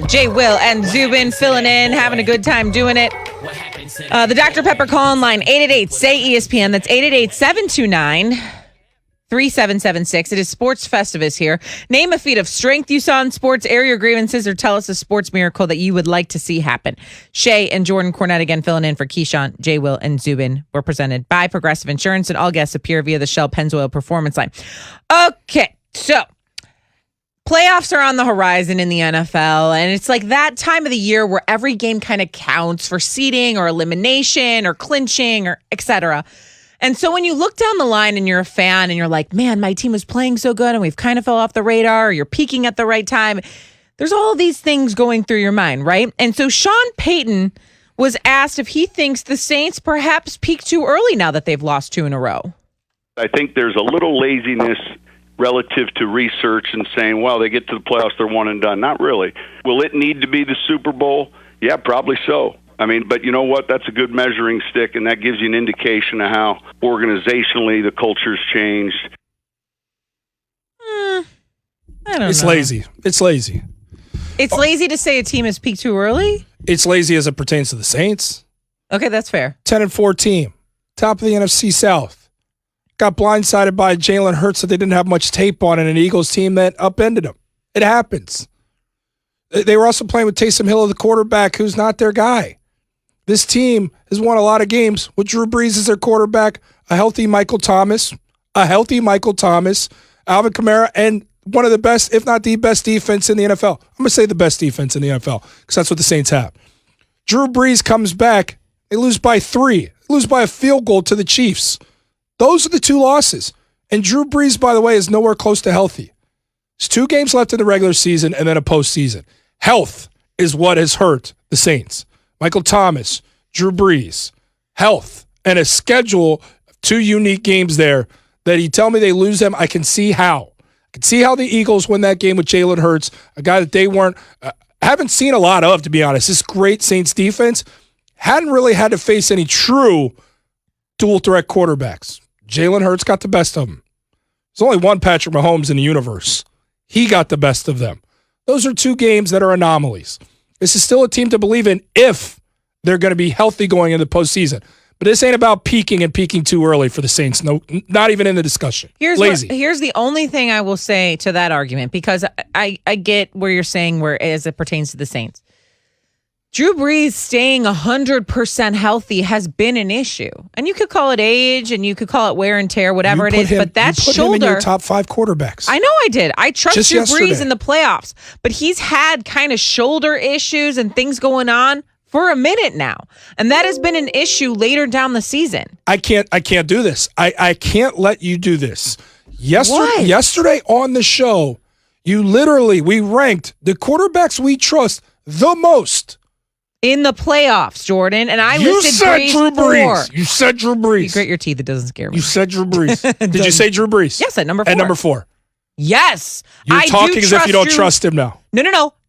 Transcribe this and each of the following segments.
Jay, Will, and Zubin filling in, having a good time doing it. The Dr. Pepper call-in line, 888-SAY-ESPN. That's 888-729-3776. It is Sports Festivus here. Name a feat of strength you saw in sports, air your grievances, or tell us a sports miracle that you would like to see happen. Shay and Jordan Cornette again filling in for Keyshawn, Jay, Will, and Zubin. We're presented by Progressive Insurance, and all guests appear via the Shell Pennzoil Performance Line. Okay, so playoffs are on the horizon in the NFL, and it's like that time of the year where every game kind of counts for seeding or elimination or clinching or et cetera. And so when you look down the line and you're a fan and you're like, man, my team was playing so good and we've kind of fell off the radar, or you're peaking at the right time, there's all these things going through your mind, right? And so Sean Payton was asked if he thinks the Saints perhaps peaked too early now that they've lost 2 in a row. I think there's a little laziness relative to research and saying, well, they get to the playoffs, they're one and done. Not really. Will it need to be the Super Bowl? Yeah, probably so. I mean, but you know what? That's a good measuring stick, and that gives you an indication of how organizationally the culture's changed. I don't know. It's lazy. It's lazy. It's lazy to say a team has peaked too early? It's lazy as it pertains to the Saints. Okay, that's fair. 10-4 team. Top of the NFC South. Got blindsided by Jalen Hurts that they didn't have much tape on, and an Eagles team that upended them. It happens. They were also playing with Taysom Hill, the quarterback, who's not their guy. This team has won a lot of games with Drew Brees as their quarterback, a healthy Michael Thomas, Alvin Kamara, and one of the best, if not the best defense in the NFL. I'm going to say the best defense in the NFL because that's what the Saints have. Drew Brees comes back. They lose by 3. They lose by a field goal to the Chiefs. Those are the 2 losses. And Drew Brees, by the way, is nowhere close to healthy. There's 2 games left in the regular season and then a postseason. Health is what has hurt the Saints. Michael Thomas, Drew Brees, health, and a schedule of 2 unique games there that you tell me they lose them. I can see how. I can see how the Eagles win that game with Jalen Hurts, a guy that they weren't, haven't seen a lot of, to be honest. This great Saints defense hadn't really had to face any true dual threat quarterbacks. Jalen Hurts got the best of them. There's only one Patrick Mahomes in the universe. He got the best of them. Those are 2 games that are anomalies. This is still a team to believe in if they're going to be healthy going into the postseason. But this ain't about peaking and peaking too early for the Saints. No, not even in the discussion. Lazy. Here's the only thing I will say to that argument, because I get where you're saying where as it pertains to the Saints. Drew Brees staying 100% healthy has been an issue. And you could call it age and you could call it wear and tear, whatever it is. But that shoulder. You put him in your top 5 quarterbacks. I know I did. I trust Drew Brees in the playoffs. But he's had kind of shoulder issues and things going on for a minute now. And that has been an issue later down the season. I can't do this. I can't let you do this. Yesterday on the show, we ranked the quarterbacks we trust the most in the playoffs, Jordan, and I listed Drew Brees. You said Drew Brees. You grit your teeth. It doesn't scare me. You said Drew Brees. Did you say Drew Brees? Yes, at number 4. At number 4. Yes. You're talking as if you don't trust him now.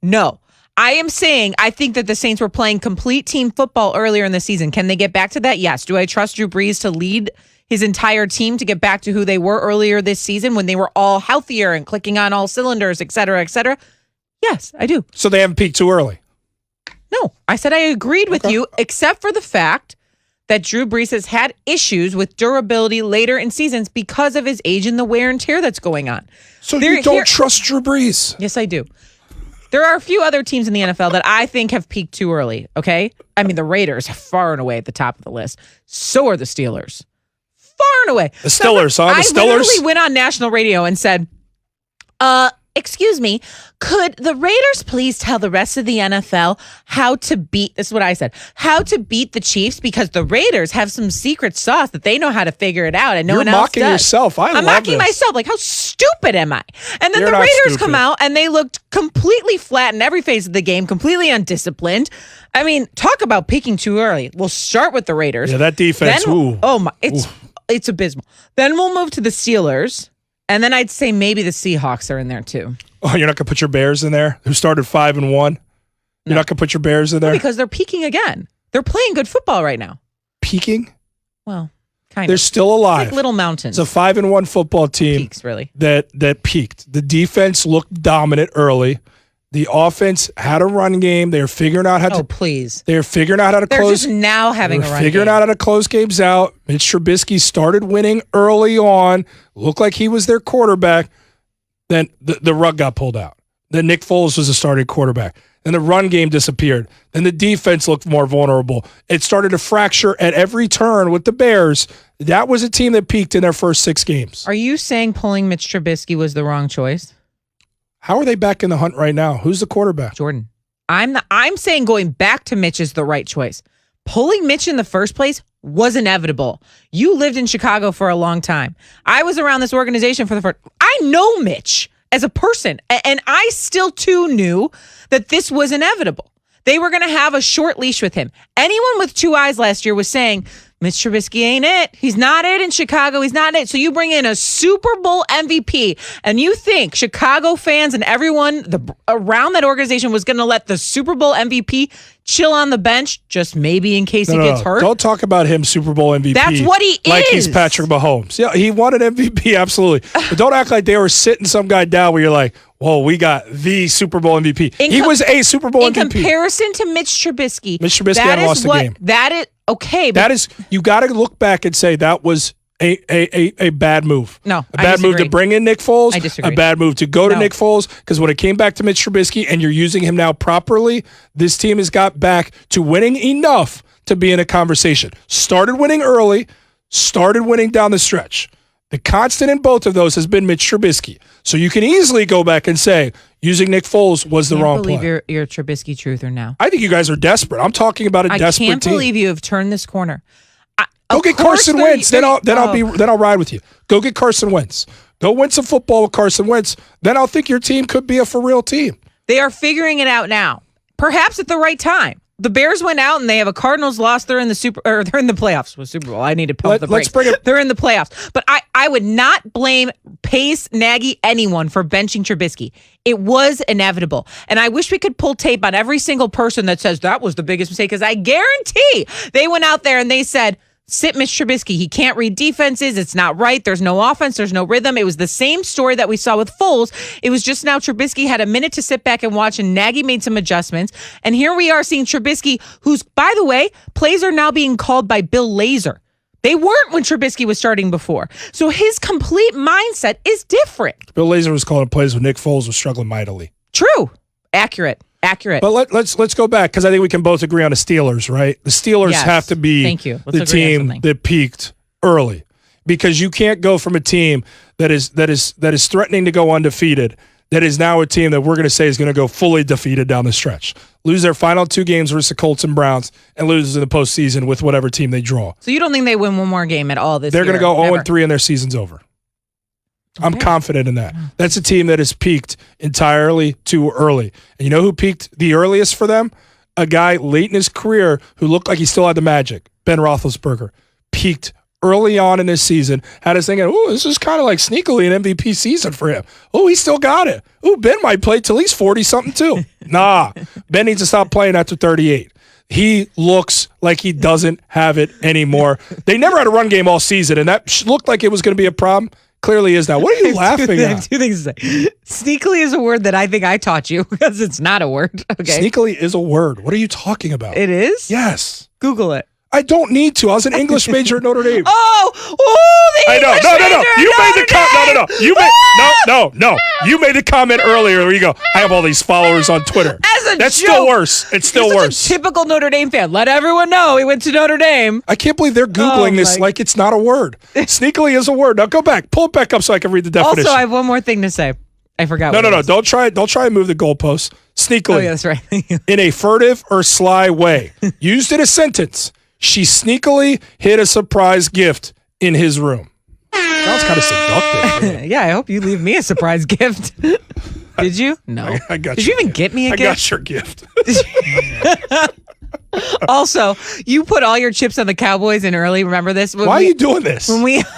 No. I am saying I think that the Saints were playing complete team football earlier in the season. Can they get back to that? Yes. Do I trust Drew Brees to lead his entire team to get back to who they were earlier this season when they were all healthier and clicking on all cylinders, et cetera, et cetera? Yes, I do. So they haven't peaked too early? No, I said I agreed with you, except for the fact that Drew Brees has had issues with durability later in seasons because of his age and the wear and tear that's going on. So you don't trust Drew Brees? Yes, I do. There are a few other teams in the NFL that I think have peaked too early, okay? I mean, the Raiders are far and away at the top of the list. So are the Steelers. Far and away. The Steelers, huh? The Steelers? I literally went on national radio and said, excuse me, could the Raiders please tell the rest of the NFL how to beat, this is what I said, how to beat the Chiefs, because the Raiders have some secret sauce that they know how to figure it out and no one else does. You're mocking yourself. I'm mocking myself. Like, how stupid am I? And then the Raiders come out and they looked completely flat in every phase of the game, completely undisciplined. I mean, talk about peaking too early. We'll start with the Raiders. Yeah, that defense. It's abysmal. Then we'll move to the Steelers. And then I'd say maybe the Seahawks are in there too. Oh, you're not going to put your Bears in there, who started 5-1? You're not going to put your Bears in there? No, because they're peaking again. They're playing good football right now. Peaking? Well, kind of. They're still alive. It's like Little Mountains. It's a 5-1 football team peaks, really. that peaked. The defense looked dominant early. The offense had a run game. They're figuring out how to. Oh, please. They're figuring out how to They're close. just now having a run figuring game. out how to close games out. Mitch Trubisky started winning early on. Looked like he was their quarterback. Then the rug got pulled out. Then Nick Foles was the starting quarterback. Then the run game disappeared. Then the defense looked more vulnerable. It started to fracture at every turn with the Bears. That was a team that peaked in their first 6 games. Are you saying pulling Mitch Trubisky was the wrong choice? How are they back in the hunt right now? Who's the quarterback? Jordan. I'm saying going back to Mitch is the right choice. Pulling Mitch in the first place was inevitable. You lived in Chicago for a long time. I was around this organization for the first. I know Mitch as a person, and I still too knew that this was inevitable. They were going to have a short leash with him. Anyone with 2 eyes last year was saying, Mitch Trubisky ain't it. He's not it in Chicago. He's not it. So you bring in a Super Bowl MVP, and you think Chicago fans and everyone around that organization was going to let the Super Bowl MVP chill on the bench, just maybe in case he gets hurt? Don't talk about him Super Bowl MVP. That's what he is. Like he's Patrick Mahomes. Yeah, he won an MVP, absolutely. But don't act like they were sitting some guy down where you're like, whoa, we got the Super Bowl MVP. He was a Super Bowl MVP. In comparison to Mitch Trubisky. Mitch Trubisky hadn't lost a game. That is, okay. That is, you got to look back and say that was a bad move. No, a bad move to bring in Nick Foles. I disagree. A bad move to go to Nick Foles, because when it came back to Mitch Trubisky and you're using him now properly, this team has got back to winning enough to be in a conversation. Started winning early, started winning down the stretch. The constant in both of those has been Mitch Trubisky. So you can easily go back and say using Nick Foles was the wrong play. I can't believe you're a Trubisky truther now. I think you guys are desperate. I'm talking about a desperate team. I can't believe you have turned this corner. Go get Carson Wentz. Then I'll ride with you. Go get Carson Wentz. Go win some football with Carson Wentz. Then I'll think your team could be a for real team. They are figuring it out now, perhaps at the right time. The Bears went out and they have a Cardinals loss. They're in the they're in the playoffs with Super Bowl. I need to pump the brakes. They're in the playoffs. But I would not blame Pace, Nagy, anyone for benching Trubisky. It was inevitable. And I wish we could pull tape on every single person that says that was the biggest mistake, because I guarantee they went out there and they said, sit Mitch Trubisky. He can't read defenses. It's not right. There's no offense. There's no rhythm. It was the same story that we saw with Foles. It was just now Trubisky had a minute to sit back and watch, and Nagy made some adjustments. And here we are seeing Trubisky, who's, by the way, plays are now being called by Bill Lazor. They weren't when Trubisky was starting before. So his complete mindset is different. Bill Lazor was calling plays when Nick Foles was struggling mightily. True. Accurate. But let's go back, because I think we can both agree on the Steelers, right? The Steelers have to be the team that peaked early, because you can't go from a team that is threatening to go undefeated, that is now a team that we're going to say is going to go fully defeated down the stretch, lose their final 2 games versus the Colts and Browns, and lose in the postseason with whatever team they draw. So you don't think they win one more game at all this year? They're going to go 0-3 and their season's over. Okay. I'm confident in that. That's a team that has peaked entirely too early. And you know who peaked the earliest for them? A guy late in his career who looked like he still had the magic. Ben Roethlisberger peaked early on in this season. Had us thinking, oh, this is kind of like sneakily an MVP season for him. Oh, he still got it. Oh, Ben might play till he's 40-something too. Nah, Ben needs to stop playing after 38. He looks like he doesn't have it anymore. They never had a run game all season, and that looked like it was going to be a problem. Clearly is now. What are you laughing at? I have 2 things to say. Sneakily is a word that I think I taught you, because it's not a word. Okay. Sneakily is a word. What are you talking about? It is? Yes. Google it. I don't need to. I was an English major at Notre Dame. The English major. You made the comment. No. You made the comment earlier where you go, I have all these followers on Twitter. That's joke. Still worse. It's still worse. A typical Notre Dame fan. Let everyone know he went to Notre Dame. I can't believe they're Googling this like it's not a word. Sneakily is a word. Now go back. Pull it back up so I can read the definition. Also, I have one more thing to say. I forgot. No. Don't try and move the goalposts. Sneakily. Oh, yeah, that's right. In a furtive or sly way. Used in a sentence. She sneakily hid a surprise gift in his room. Sounds kind of seductive. Yeah, I hope you leave me a surprise gift. Did you? No. I got Did you even get me a gift? I got your gift. Also, you put all your chips on the Cowboys in early. Remember this? Why are you doing this?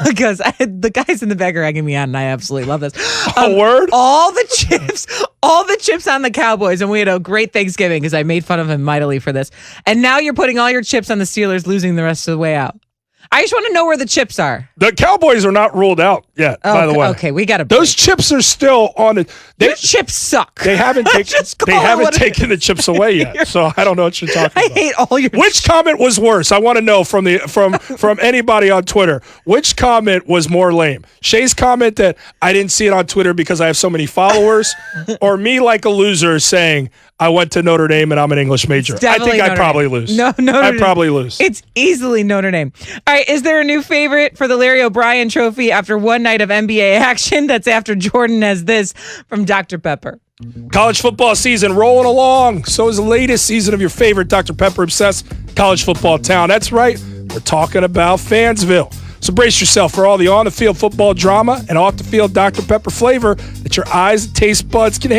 Because the guys in the back are egging me on, and I absolutely love this. Word? All the chips on the Cowboys, and we had a great Thanksgiving because I made fun of him mightily for this. And now you're putting all your chips on the Steelers losing the rest of the way out. I just want to know where the chips are. The Cowboys are not ruled out yet, by the way. Okay, we got to. Those chips are still on it. Your chips suck. They haven't taken the chips away yet, so I don't know what you're talking about. I hate all your. Which comment was worse? I want to know from anybody on Twitter. Which comment was more lame? Shay's comment that I didn't see it on Twitter because I have so many followers, or me like a loser saying I went to Notre Dame and I'm an English major. I think I'd probably lose. No, I'd probably lose. It's easily Notre Dame. All right, is there a new favorite for the Larry O'Brien Trophy after one night of NBA action? That's after Jordan has this from Dr. Pepper. College football season rolling along. So is the latest season of your favorite Dr. Pepper obsessed college football town. That's right. We're talking about Fansville. So brace yourself for all the on-the-field football drama and off-the-field Dr. Pepper flavor that your eyes and taste buds can handle.